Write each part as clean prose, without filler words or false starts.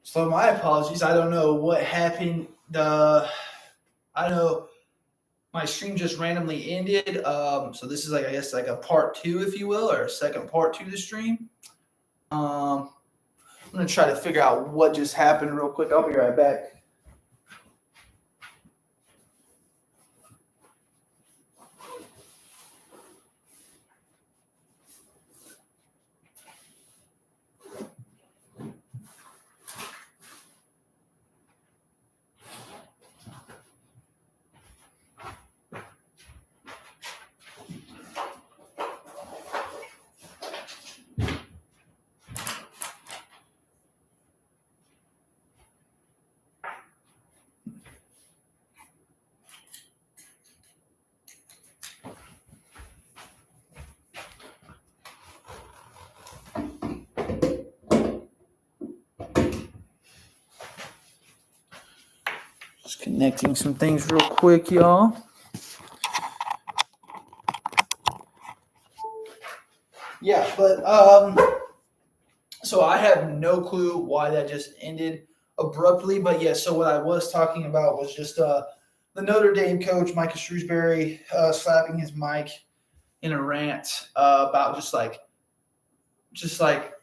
So my apologies. I don't know what happened. I know my stream just randomly ended. So this is like I guess like a part two, if you will, or a second part to the stream. I'm gonna try to figure out what just happened real quick. I'll be right back. Just connecting some things real quick, y'all. Yeah, but so I have no clue why that just ended abruptly. But yeah, so what I was talking about was just the Notre Dame coach, Micah Shrewsbury, slapping his mic in a rant about just like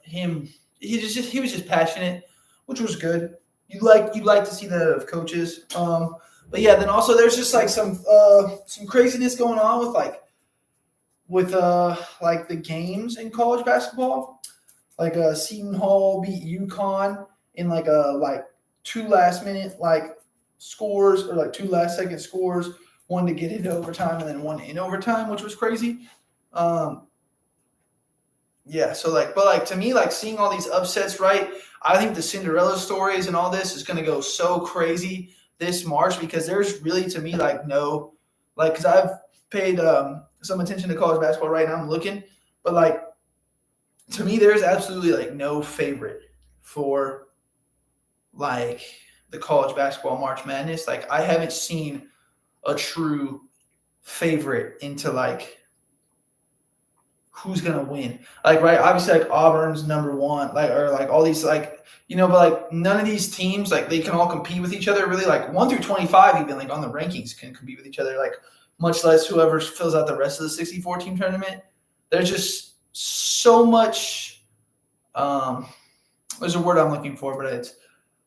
him. He was just passionate, which was good. You like to see that of coaches. But yeah, then also there's just like some craziness going on with the games in college basketball. Like Seton Hall beat UConn in like two last minute like scores or like two last second scores, one to get into overtime and then one in overtime, which was crazy. Um, yeah, so but to me, like seeing all these upsets, right? I think the Cinderella stories and all this is going to go so crazy this March because there's really to me like no, like because I've paid some attention to college basketball right now. I'm looking, but like to me, there's absolutely like no favorite for like the college basketball March Madness. Like I haven't seen a true favorite into like who's gonna win. Like right, obviously like Auburn's number one, like or like all these like but like none of these teams like they can all compete with each other really. Like 1 through 25 even like on the rankings can compete with each other. Like much less whoever fills out the rest of the 64 team tournament. There's just so much. There's a word I'm looking for, but it's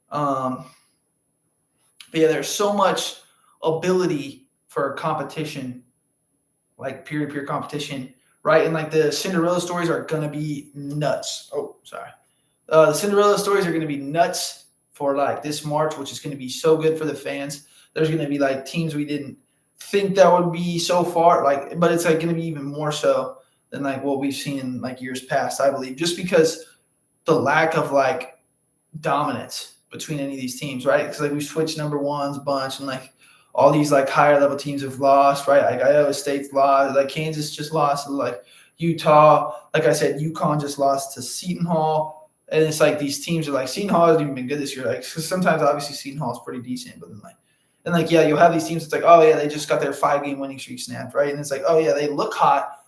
but yeah, there's so much ability for competition, like peer-to-peer competition, right? And like the Cinderella stories are gonna be nuts. Oh, sorry. The Cinderella stories are gonna be nuts for like this March, which is gonna be so good for the fans. There's gonna be like teams we didn't think that would be so far, like, but it's like gonna be even more so than like what we've seen in like years past, I believe, just because the lack of like dominance between any of these teams, right? Because like we switched number ones a bunch, and like all these like higher level teams have lost, right? Like Iowa State's lost, like Kansas just lost, like Utah. Like I said, UConn just lost to Seton Hall, and it's like these teams are like Seton Hall hasn't even been good this year. Like cause sometimes obviously Seton Hall is pretty decent, but then like yeah, you'll have these teams. It's like oh yeah, they just got their 5-game winning streak snapped, right? And it's like oh yeah, they look hot.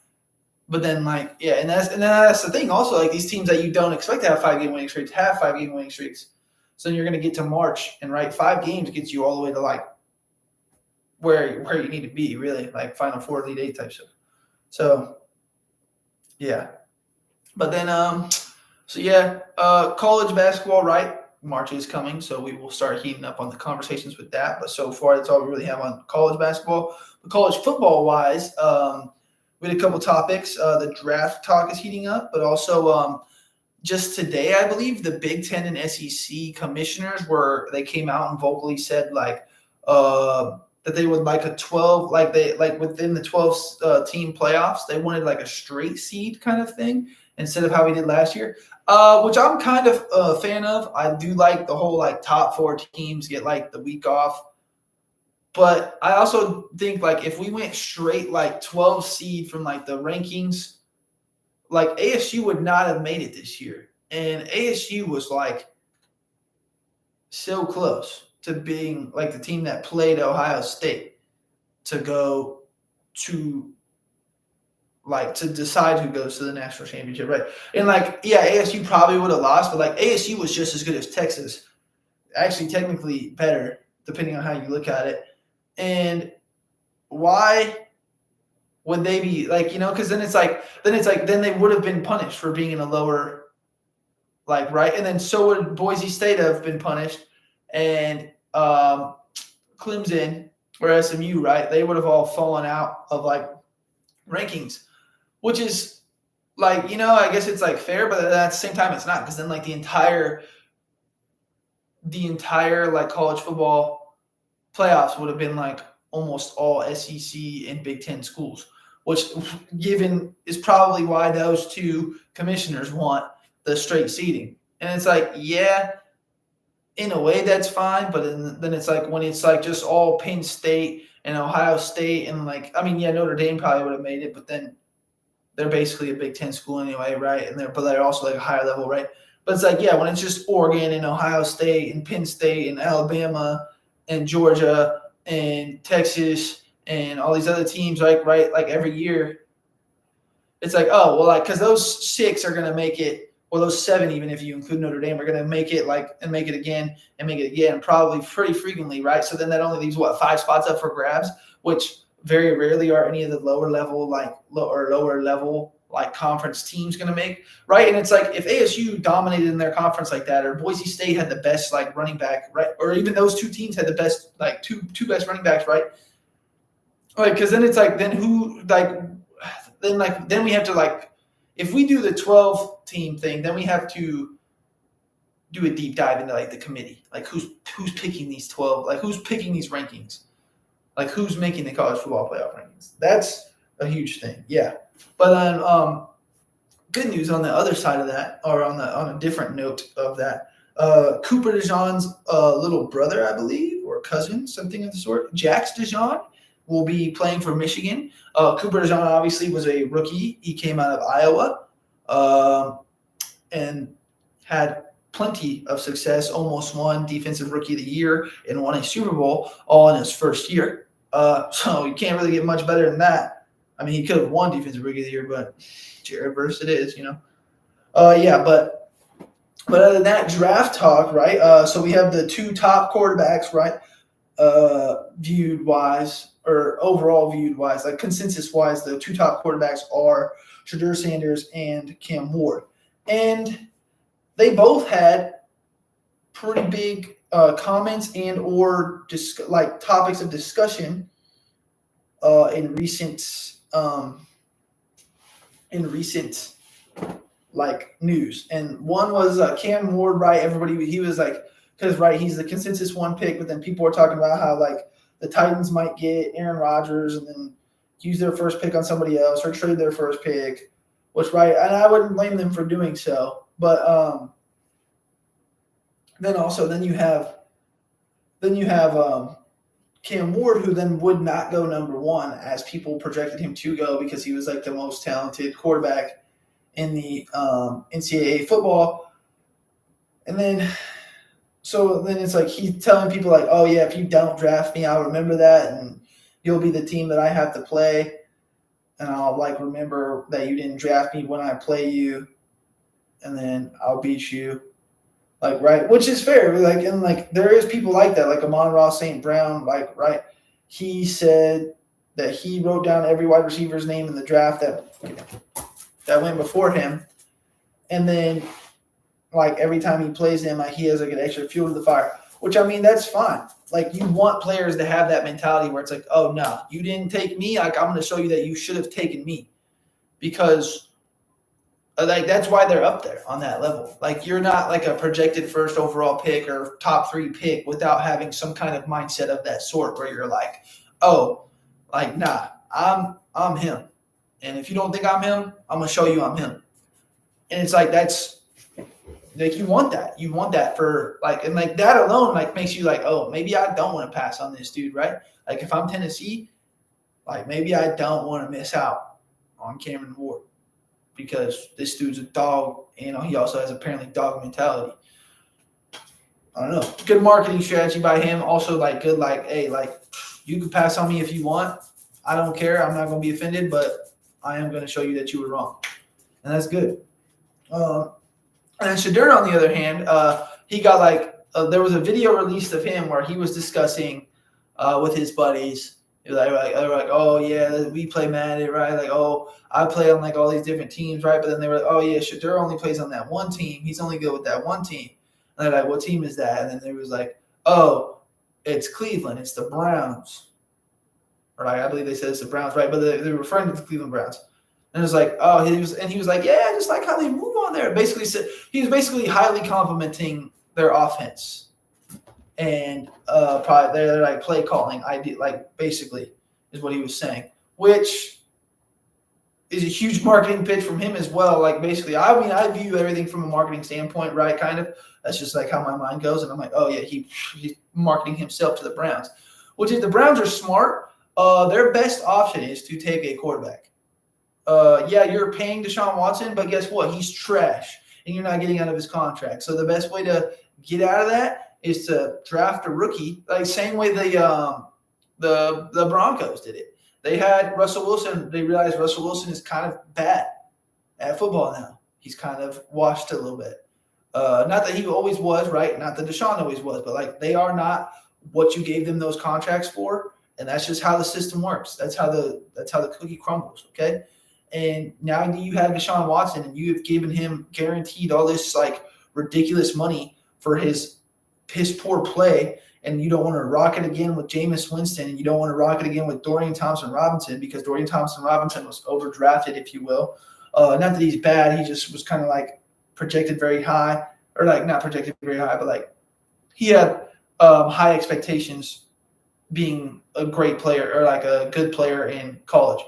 But then, like, yeah, and that's the thing. Also, like these teams that you don't expect to have 5-game winning streaks have 5-game winning streaks. So then you're going to get to March, and right, 5 games gets you all the way to like where you need to be, really, like Final Four, Elite Eight type stuff. So, yeah. But then, so yeah, college basketball, right? March is coming, so we will start heating up on the conversations with that. But so far, that's all we really have on college basketball. But college football wise, we had a couple topics. The draft talk is heating up, but also just today, I believe the Big Ten and SEC commissioners they came out and vocally said like that they would like a 12, like they like within the 12 team playoffs, they wanted like a straight seed kind of thing instead of how we did last year, which I'm kind of a fan of. I do like the whole like top 4 teams get like the week off. But I also think like if we went straight like 12 seed from like the rankings, like ASU would not have made it this year. And ASU was like so close to being like the team that played Ohio State to go to like to decide who goes to the national championship, right? And like, yeah, ASU probably would have lost, but like ASU was just as good as Texas, actually technically better, depending on how you look at it. And why would they be like, because then they would have been punished for being in a lower, like, right? And then so would Boise State have been punished, and Clemson or SMU, right? They would have all fallen out of like rankings, which is like, I guess it's like fair, but at the same time it's not, because then like the entire like college football playoffs would have been like almost all SEC and Big Ten schools, which given is probably why those two commissioners want the straight seeding. And it's like, yeah, in a way that's fine, but then it's like when it's like just all Penn State and Ohio State and like, I mean, yeah, Notre Dame probably would have made it, but then they're basically a Big Ten school anyway, right? And they're also like a higher level, right? But it's like, yeah, when it's just Oregon and Ohio State and Penn State and Alabama and Georgia and Texas and all these other teams, right, like every year, it's like, oh, well, like, because those 6 are going to make it, or those 7, even if you include Notre Dame, are going to make it and make it again, probably pretty frequently, right? So then that only leaves, 5 spots up for grabs, which very rarely are any of the lower level conference teams going to make, right? And it's like if ASU dominated in their conference like that, or Boise State had the best like running back, right? Or even those 2 teams had the best like two best running backs, right? Like, because then it's like, then who like then we have to like, if we do the 12 team thing, then we have to do a deep dive into like the committee, like who's picking these 12, like who's picking these rankings, like who's making the college football playoff rankings. That's a huge thing, yeah. But then good news on the other side of that, or on a different note of that, Cooper DeJean's little brother, I believe, or cousin, something of the sort, Jax DeJean, will be playing for Michigan. Cooper DeJean obviously was a rookie. He came out of Iowa and had plenty of success, almost won Defensive Rookie of the Year and won a Super Bowl all in his first year. So you can't really get much better than that. I mean, he could have won Defensive Rookie of the Year, but Jared Verse it is, Yeah, but other than that, draft talk, right? So we have the 2 top quarterbacks, right? Viewed wise, or overall viewed wise, like consensus wise, the 2 top quarterbacks are Shedeur Sanders and Cam Ward. And they both had pretty big comments and or like topics of discussion in recent like news. And one was Cam Ward, right? Everybody, he was like, because right, he's the consensus 1 pick, but then people are talking about how like the Titans might get Aaron Rodgers and then use their first pick on somebody else or trade their first pick, which, right, and I wouldn't blame them for doing so. But then you have Cam Ward, who then would not go number 1 as people projected him to go, because he was like the most talented quarterback in the NCAA football. And then it's like he's telling people like, oh yeah, if you don't draft me, I'll remember that, and you'll be the team that I have to play, and I'll like remember that you didn't draft me when I play you, and then I'll beat you, like, right, which is fair, like, and like there is people like that, like Amon-Ra St. Brown, like, right, he said that he wrote down every wide receiver's name in the draft that went before him, and then like every time he plays them, like he has like an extra fuel to the fire, which, I mean, that's fine. Like, you want players to have that mentality where it's like, oh no, you didn't take me. Like, I'm going to show you that you should have taken me, because like that's why they're up there on that level. Like, you're not like a projected first overall pick or top 3 pick without having some kind of mindset of that sort where you're like, oh, like, nah, I'm him. And if you don't think I'm him, I'm going to show you I'm him. And it's like, that's, like, you want that for like, and like that alone like makes you like, oh, maybe I don't want to pass on this dude, right? Like, if I'm Tennessee, like maybe I don't want to miss out on Cameron Ward, because this dude's a dog. He also has apparently dog mentality. I don't know. Good marketing strategy by him. Also, like, good, like, hey, like, you can pass on me if you want. I don't care. I'm not going to be offended, but I am going to show you that you were wrong. And that's good. And then Shadur, on the other hand, he got there was a video released of him where he was discussing with his buddies. They were like, oh yeah, we play Madden, right? Like, oh, I play on like all these different teams, right? But then they were like, oh yeah, Shadur only plays on that one team. He's only good with that one team. And they're like, what team is that? And then they was like, oh, it's Cleveland. It's the Browns. Right? I believe they said it's the Browns, right? But they were referring to the Cleveland Browns. And it was like, oh, he was like, yeah, I just like how they move on there. Basically, he was basically highly complimenting their offense, and probably they're like play calling idea, like basically is what he was saying, which is a huge marketing pitch from him as well. Like basically, I mean, I view everything from a marketing standpoint, right? Kind of. That's just like how my mind goes, and I'm like, oh yeah, he's marketing himself to the Browns, which if the Browns are smart, their best option is to take a quarterback. Yeah, you're paying Deshaun Watson, but guess what? He's trash, and you're not getting out of his contract. So the best way to get out of that is to draft a rookie, like same way the Broncos did it. They had Russell Wilson. They realized Russell Wilson is kind of bad at football now. He's kind of washed a little bit. Not that he always was, right? Not that Deshaun always was, but like they are not what you gave them those contracts for, and that's just how the system works. That's how the cookie crumbles. Okay. And now you have Deshaun Watson, and you have given him guaranteed all this like ridiculous money for his piss poor play, and you don't want to rock it again with Jameis Winston, and you don't want to rock it again with Dorian Thompson-Robinson because Dorian Thompson-Robinson was overdrafted, if you will. Not that he's bad, he just was kind of like projected very high, or like not projected very high, but like he had high expectations being a great player or like a good player in college.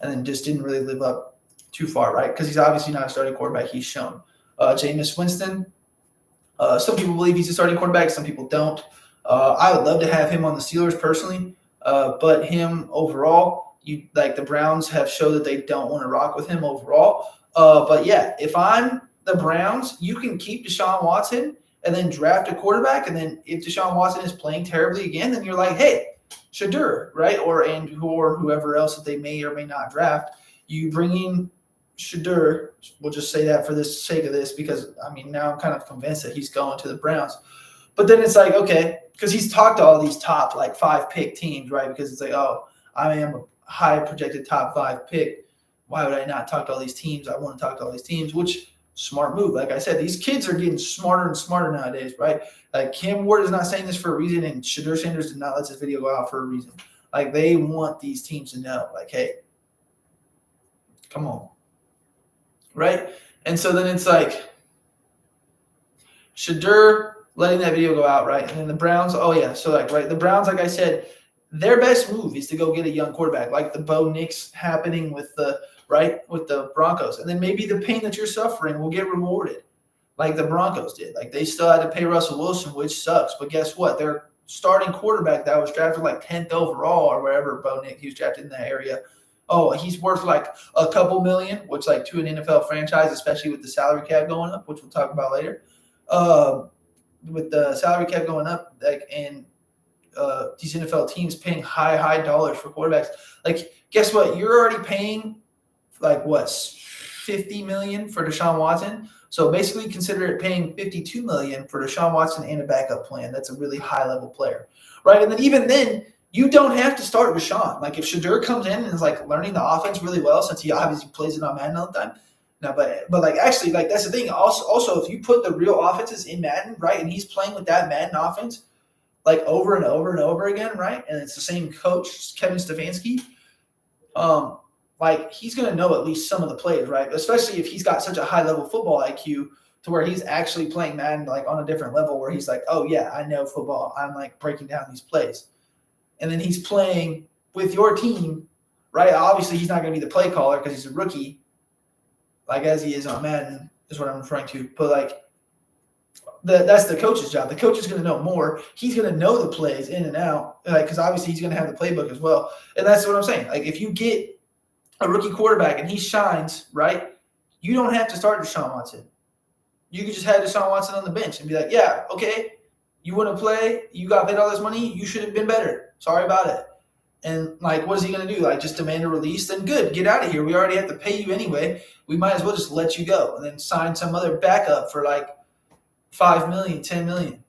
And then just didn't really live up too far, right? Because he's obviously not a starting quarterback. He's shown. Jameis Winston, some people believe he's a starting quarterback. Some people don't. I would love to have him on the Steelers personally, but him overall, the Browns have showed that they don't want to rock with him overall. But yeah, if I'm the Browns, you can keep Deshaun Watson and then draft a quarterback. And then if Deshaun Watson is playing terribly again, then you're like, hey, Shadur, right? Or whoever else that they may or may not draft. You bring in Shadur. We'll just say that for the sake of this, because I mean now I'm kind of convinced that he's going to the Browns. But then it's like, okay, because he's talked to all these top like 5 pick teams, right? Because it's like, oh, I am a high projected top 5 pick. Why would I not talk to all these teams? I want to talk to all these teams, which smart move. Like I said, these kids are getting smarter and smarter nowadays, right? Like Cam Ward is not saying this for a reason, and Shadur Sanders did not let this video go out for a reason. Like they want these teams to know, like, hey, come on, right? And so then it's like Shadur letting that video go out, right? And then the Browns, oh yeah, so like right, the Browns, like I said, their best move is to go get a young quarterback, like the Bo Nix happening with the Broncos, and then maybe the pain that you're suffering will get rewarded. Like the Broncos did. Like they still had to pay Russell Wilson, which sucks. But guess what? Their starting quarterback that was drafted like 10th overall or wherever Bo Nix, he was drafted in that area. Oh, he's worth like a couple million, which like to an NFL franchise, especially with the salary cap going up, which we'll talk about later. With the salary cap going up, like and these NFL teams paying high dollars for quarterbacks. Like, guess what? You're already paying like what, $50 million for Deshaun Watson. So basically consider it paying $52 million for Deshaun Watson and a backup plan. That's a really high-level player, right? And then even then, you don't have to start Deshaun. Like if Shadur comes in and is like learning the offense really well, since he obviously plays it on Madden all the time. No, but like actually, like that's the thing. Also, if you put the real offenses in Madden, right, and he's playing with that Madden offense like over and over and over again, right, and it's the same coach, Kevin Stefanski, like he's going to know at least some of the plays, right? Especially if he's got such a high level football IQ to where he's actually playing Madden like on a different level where he's like, oh yeah, I know football. I'm like breaking down these plays. And then he's playing with your team, right? Obviously he's not going to be the play caller because he's a rookie, like as he is on Madden is what I'm referring to. But like that's the coach's job. The coach is going to know more. He's going to know the plays in and out, like because obviously he's going to have the playbook as well. And that's what I'm saying. Like if you get a rookie quarterback and he shines, right, you don't have to start Deshaun Watson. You can just have Deshaun Watson on the bench and be like, yeah, okay, you want to play, you got paid all this money, you should have been better. Sorry about it. And like, what is he going to do? Like, just demand a release? Then good, get out of here. We already have to pay you anyway. We might as well just let you go and then sign some other backup for like 5 million, 10 million,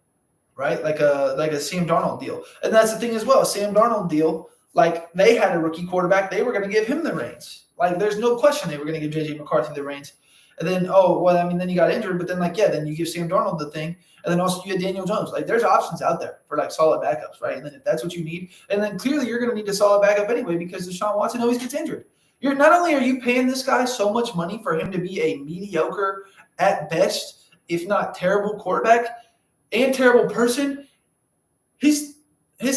right? Like a Sam Darnold deal. And that's the thing as well. Sam Darnold deal, like they had a rookie quarterback, they were going to give him the reins. Like there's no question they were going to give JJ McCarthy the reins. And then then you got injured, but then then you give Sam Darnold the thing, and then also you get Daniel Jones. Like there's options out there for like solid backups, right? And then if that's what you need, and then clearly you're going to need a solid backup anyway because Deshaun Watson always gets injured. You're not only are you paying this guy so much money for him to be a mediocre at best, if not terrible quarterback and terrible person, his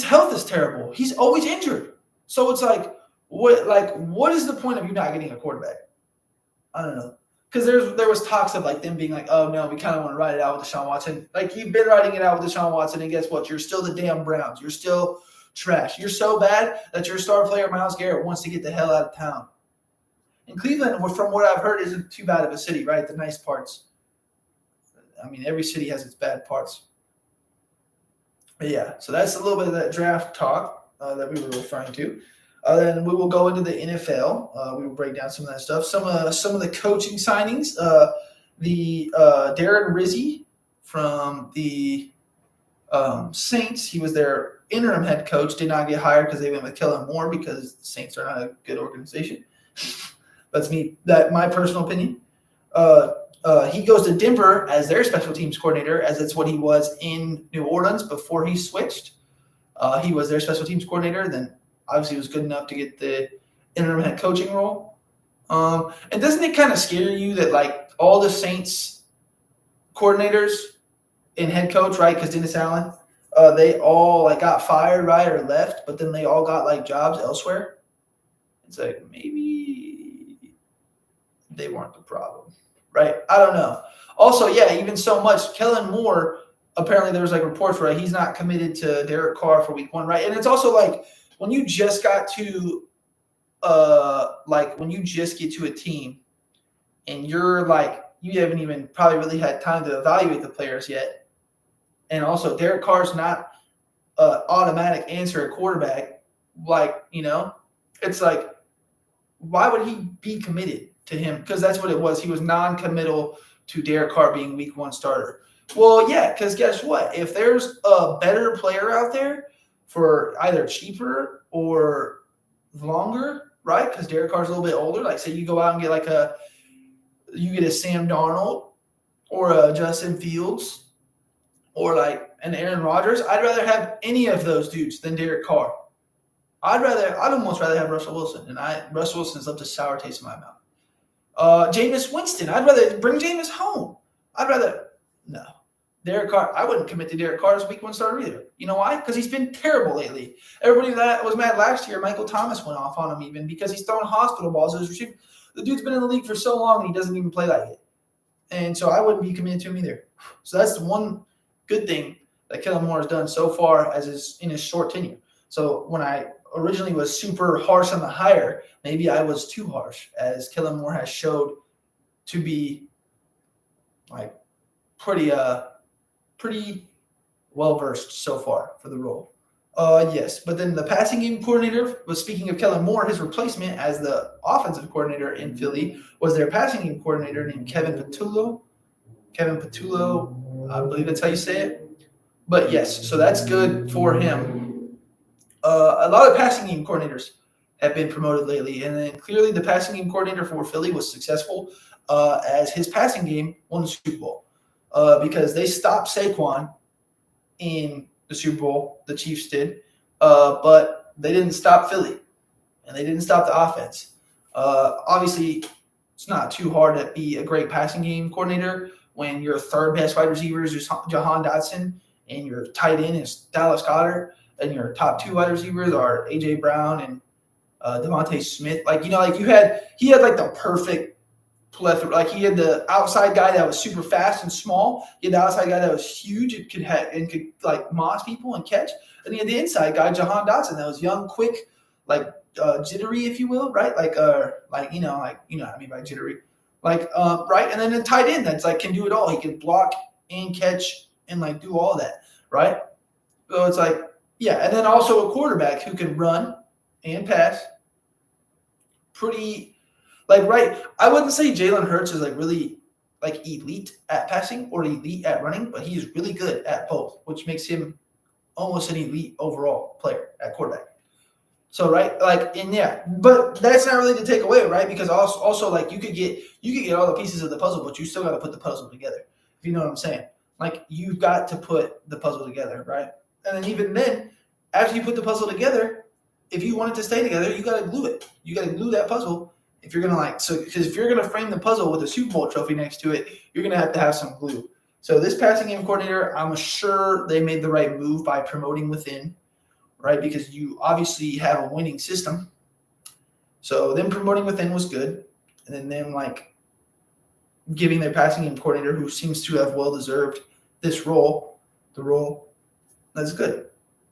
health is terrible. He's always injured. So it's like what is the point of you not getting a quarterback? I don't know. Because there was talks of like them being like, oh no, we kind of want to ride it out with Deshaun Watson. Like you've been riding it out with Deshaun Watson, and guess what? You're still the damn Browns. You're still trash. You're so bad that your star player Myles Garrett wants to get the hell out of town. And Cleveland, from what I've heard, isn't too bad of a city, right? The nice parts. I mean, every city has its bad parts. But yeah, so that's a little bit of that draft talk that we were referring to. Then we will go into the NFL. We will break down some of that stuff. Some of the coaching signings. The Darren Rizzi from the Saints. He was their interim head coach. Did not get hired because they went with Kellen Moore because the Saints are not a good organization. That's my personal opinion. He goes to Denver as their special teams coordinator, as it's what he was in New Orleans before he switched. He was their special teams coordinator. Then obviously was good enough to get the interim head coaching role. And doesn't it kind of scare you that like all the Saints coordinators and head coach, right? Because Dennis Allen, they all like got fired, right, or left, but then they all got like jobs elsewhere. It's like maybe they weren't the problem, right? I don't know. Also, yeah, even so much, Kellen Moore, apparently there was like reports where he's not committed to Derek Carr for week 1, right? And it's also like when you just got to when you just get to a team and you're like you haven't even probably really had time to evaluate the players yet. And also Derek Carr's not an automatic answer at quarterback. Like, it's like, why would he be committed to him? Because that's what it was. He was non-committal to Derek Carr being week 1 starter. Well, yeah, because guess what? If there's a better player out there for either cheaper or longer, right? Because Derek Carr's a little bit older. Like, say you go out and get you get a Sam Darnold or a Justin Fields or like an Aaron Rodgers. I'd rather have any of those dudes than Derek Carr. I'd almost rather have Russell Wilson, and Russell Wilson's left a sour taste in my mouth. Jameis Winston, I'd rather bring Jameis home. No. Derek Carr, I wouldn't commit to Derek Carr as week 1 starter either. You know why? Because he's been terrible lately. Everybody that was mad last year, Michael Thomas went off on him even because he's throwing hospital balls as a receiver. The dude's been in the league for so long and he doesn't even play like it. And so I wouldn't be committed to him either. So that's the one good thing that Kellen Moore has done so far in his short tenure. So when I originally was super harsh on the hire, maybe I was too harsh, as Kellen Moore has showed to be like pretty well versed so far for the role. Yes, but then the passing game coordinator was, speaking of Kellen Moore, his replacement as the offensive coordinator in Philly was their passing game coordinator named Kevin Patullo. I believe that's how you say it. But yes, so that's good for him. A lot of passing game coordinators have been promoted lately, and then clearly the passing game coordinator for Philly was successful as his passing game won the Super Bowl because they stopped Saquon in the Super Bowl, the Chiefs did, but they didn't stop Philly, and they didn't stop the offense. Obviously, it's not too hard to be a great passing game coordinator when your third best wide receiver is Jahan Dotson, and your tight end is Dallas Goedert, and your top 2 wide receivers are A.J. Brown and Devontae Smith. He had like the perfect plethora. Like he had the outside guy that was super fast and small. He had the outside guy that was huge and could like moss people and catch. And he had the inside guy, Jahan Dotson, that was young, quick, like jittery, if you will, right? You know what I mean by jittery. Right? And then the tight end that's like can do it all. He can block and catch and like do all that, right? So it's like, yeah, and then also a quarterback who can run and pass. Pretty, like, right. I wouldn't say Jalen Hurts is like really like elite at passing or elite at running, but he is really good at both, which makes him almost an elite overall player at quarterback. So right, like, and yeah, but that's not really the takeaway, right? Because also like you could get all the pieces of the puzzle, but you still got to put the puzzle together. If you know what I'm saying, like you've got to put the puzzle together, right? And then even then, after you put the puzzle together, if you want it to stay together, you got to glue it. You got to glue that puzzle. If you're gonna because if you're gonna frame the puzzle with a Super Bowl trophy next to it, you're gonna have to have some glue. So this passing game coordinator, I'm sure they made the right move by promoting within, right? Because you obviously have a winning system. So them promoting within was good. And then them like giving their passing game coordinator, who seems to have well deserved this role, that's good.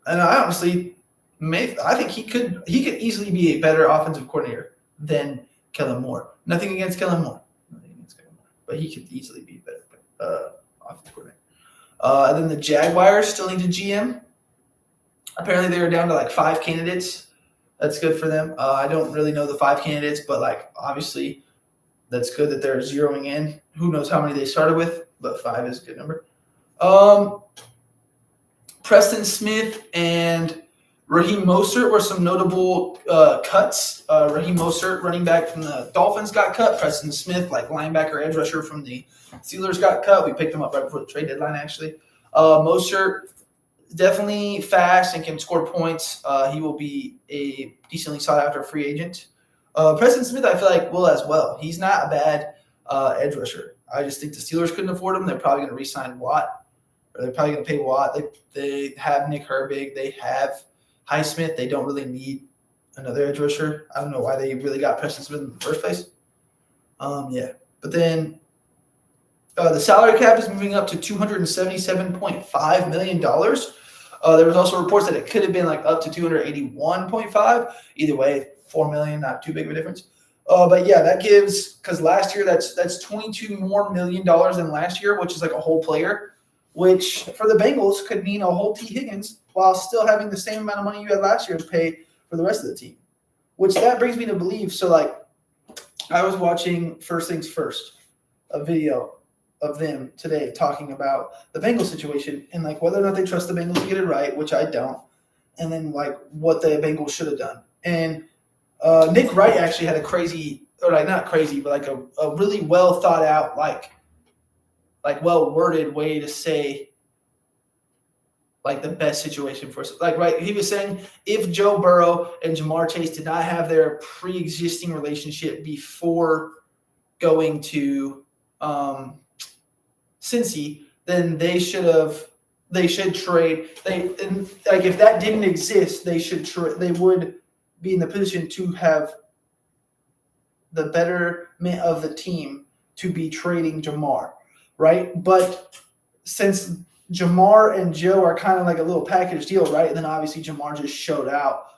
And I honestly I think he could easily be a better offensive coordinator than Kellen Moore. Nothing against Kellen Moore. But he could easily be better offensive coordinator. And then the Jaguars still need a GM. Apparently they were down to like 5 candidates. That's good for them. I don't really know the 5 candidates, but like obviously that's good that they're zeroing in. Who knows how many they started with, but 5 is a good number. Preston Smith and Raheem Mostert were some notable cuts. Raheem Mostert, running back from the Dolphins, got cut. Preston Smith, like linebacker, edge rusher from the Steelers, got cut. We picked him up right before the trade deadline, actually. Mostert, definitely fast and can score points. He will be a decently sought-after free agent. Preston Smith, I feel like, will as well. He's not a bad edge rusher. I just think the Steelers couldn't afford him. They're probably going to re-sign Watt. Or they're probably going to pay Watt. They have Nick Herbig. They have Highsmith. They don't really need another edge rusher. I don't know why they really got Preston Smith in the first place. Yeah. But then the salary cap is moving up to $277.5 million. There was also reports that it could have been like up to 281.5. Either way, $4 million, not too big of a difference. But yeah, that gives, because last year that's $22 more million than last year, which is like a whole player, which for the Bengals could mean a whole T. Higgins while still having the same amount of money you had last year to pay for the rest of the team. Which that brings me to believe. So like, I was watching First Things First, a video of them today talking about the Bengals situation and like whether or not they trust the Bengals to get it right, which I don't, and then like what the Bengals should have done. And Nick Wright actually had a crazy, or like not crazy, but like a really well thought out, like well worded way to say like the best situation for us. Like, right, he was saying if Joe Burrow and Jamar Chase did not have their pre-existing relationship before going to Cincy, then they should trade. Like if that didn't exist, they would be in the position to have the betterment of the team to be trading Jamar, right? But since Jamar and Joe are kind of like a little package deal, right? And then obviously Jamar just showed out.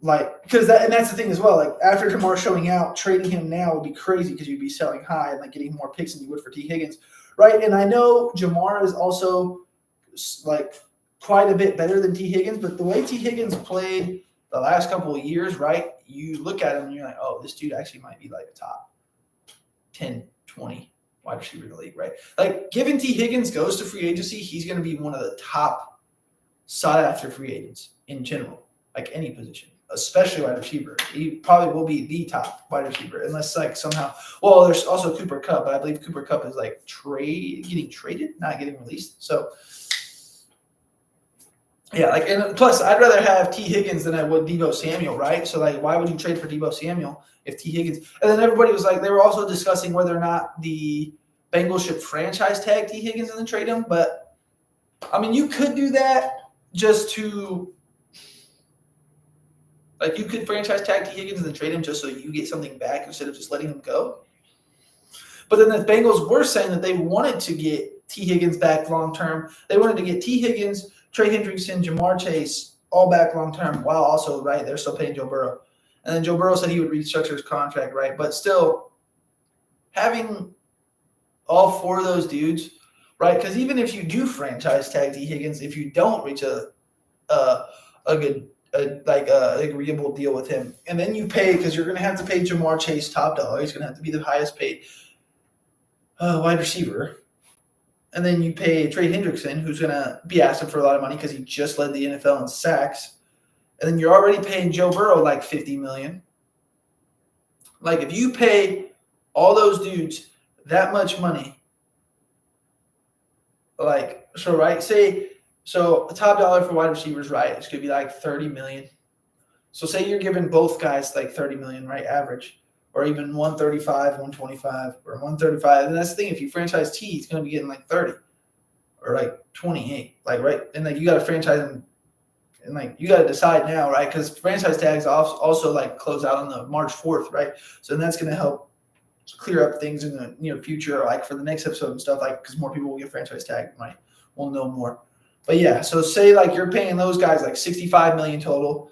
Like, because that's the thing as well. Like, after Jamar showing out, trading him now would be crazy because you'd be selling high and like getting more picks than you would for T. Higgins, right? And I know Jamar is also like quite a bit better than T. Higgins, but the way T. Higgins played the last couple of years, right? You look at him and you're like, oh, this dude actually might be like a top 10, 20 wide receiver in the league, right? Like, given T. Higgins goes to free agency, he's going to be one of the top sought-after free agents in general, like any position, especially wide receiver. He probably will be the top wide receiver, unless like somehow. Well, there's also Cooper Kupp, but I believe Cooper Kupp is like getting traded, not getting released. So, yeah, like, and plus, I'd rather have T. Higgins than I would Deebo Samuel, right? So, like, why would you trade for Deebo Samuel if T. Higgins? And then everybody was like, they were also discussing whether or not the Bengals should franchise tag T. Higgins and then trade him. But, I mean, you could do that just to, like, you could franchise tag T. Higgins and then trade him just so you get something back instead of just letting him go. But then the Bengals were saying that they wanted to get T. Higgins back long term. They wanted to get T. Higgins, Trey Hendrickson, Jamar Chase, all back long term, while also, right, they're still paying Joe Burrow. And then Joe Burrow said he would restructure his contract, right? But still, having all 4 of those dudes, right? Because even if you do franchise tag T. Higgins, if you don't reach a good agreeable deal with him, and then you pay because you're going to have to pay Jamar Chase top dollar. He's going to have to be the highest paid wide receiver. And then you pay Trey Hendrickson, who's going to be asking for a lot of money because he just led the NFL in sacks. And then you're already paying Joe Burrow like $50 million. Like if you pay all those dudes that much money, like so, right? So top dollar for wide receivers, right? It's going to be like $30 million. So say you're giving both guys like $30 million, right? Average. Or even 135, 125, or 135. And that's the thing, if you franchise T, it's going to be getting like 30 or like 28. Like, right? And like you got to franchise him, and like you got to decide now, right? Because franchise tags also like close out on the March 4th, right? So that's going to help clear up things in the near future, like for the next episode and stuff, like because more people will get franchise tag money. We'll know more. But yeah, so say like you're paying those guys like $65 million total.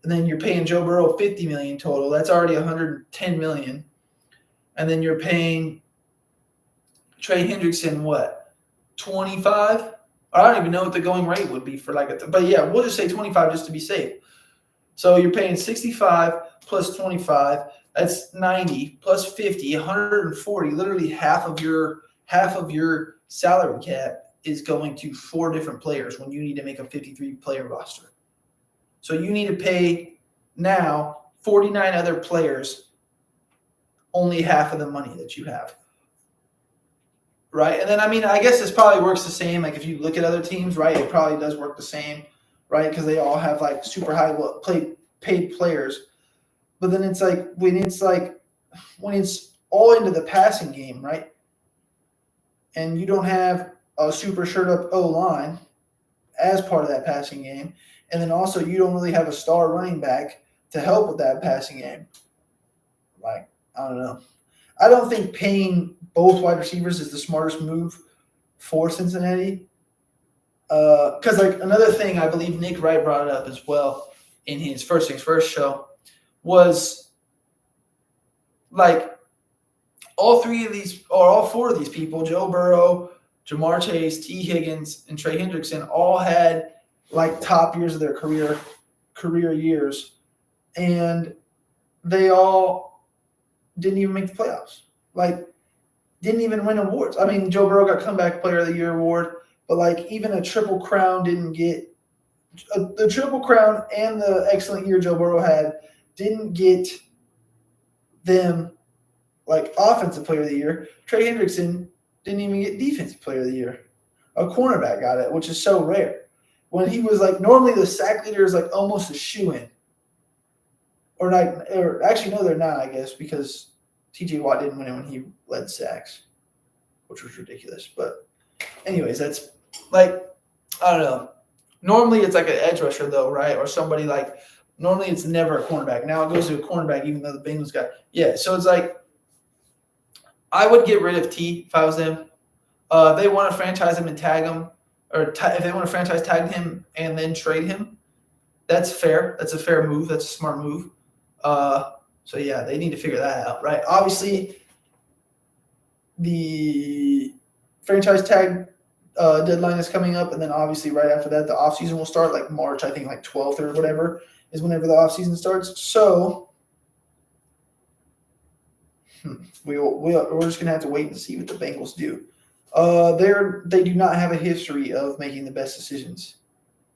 And then you're paying Joe Burrow $50 million total. That's already $110 million. And then you're paying Trey Hendrickson what? 25? I don't even know what the going rate would be for but yeah, we'll just say 25 just to be safe. So you're paying 65 plus 25. That's 90 plus 50, 140. Literally half of your salary cap is going to 4 different players when you need to make a 53-player roster. So you need to pay now 49 other players only half of the money that you have. Right? And then, I mean, I guess this probably works the same. Like if you look at other teams, right, it probably does work the same, right? Because they all have like super high paid players. But then it's like when it's all into the passing game, right? And you don't have a super shirt up O-line as part of that passing game. And then also you don't really have a star running back to help with that passing game. Like, I don't know. I don't think paying both wide receivers is the smartest move for Cincinnati. Because, like, another thing I believe Nick Wright brought it up as well in his First Things First show was, like, all 4 of these people, Joe Burrow, Jamar Chase, T. Higgins, and Trey Hendrickson, all had – like top years of their career years, and they all didn't even make the playoffs. Like, didn't even win awards. I mean, Joe Burrow got Comeback Player of the Year award, but like even a Triple Crown didn't get the Triple Crown and the excellent year Joe Burrow had didn't get them like Offensive Player of the Year. Trey Hendrickson didn't even get Defensive Player of the Year. A cornerback got it, which is so rare. When he was like, normally the sack leader is like almost a shoo-in. Or actually, no, they're not, I guess, because TJ Watt didn't win it when he led sacks, which was ridiculous. But anyways, that's like, I don't know. Normally it's like an edge rusher, though, right? Or somebody like, normally it's never a cornerback. Now it goes to a cornerback, even though the Bengals got, yeah. So it's like, I would get rid of T if I was them. They want to franchise him and tag him. Or if they want to franchise tag him and then trade him, that's fair. That's a fair move. That's a smart move. So, yeah, they need to figure that out, right? Obviously, the franchise tag deadline is coming up, and then obviously right after that, the offseason will start, like March, I think like 12th or whatever is whenever the offseason starts. So we're just going to have to wait and see what the Bengals do. They do not have a history of making the best decisions.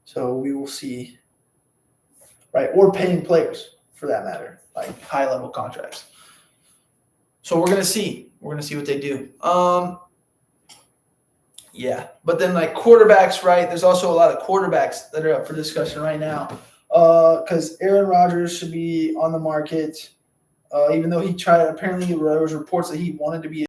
So we will see. Right. Or paying players for that matter, like high level contracts. So we're going to see. We're going to see what they do. Yeah. But then like quarterbacks, right? There's also a lot of quarterbacks that are up for discussion right now. Because Aaron Rodgers should be on the market. Even though apparently there was reports that he wanted to be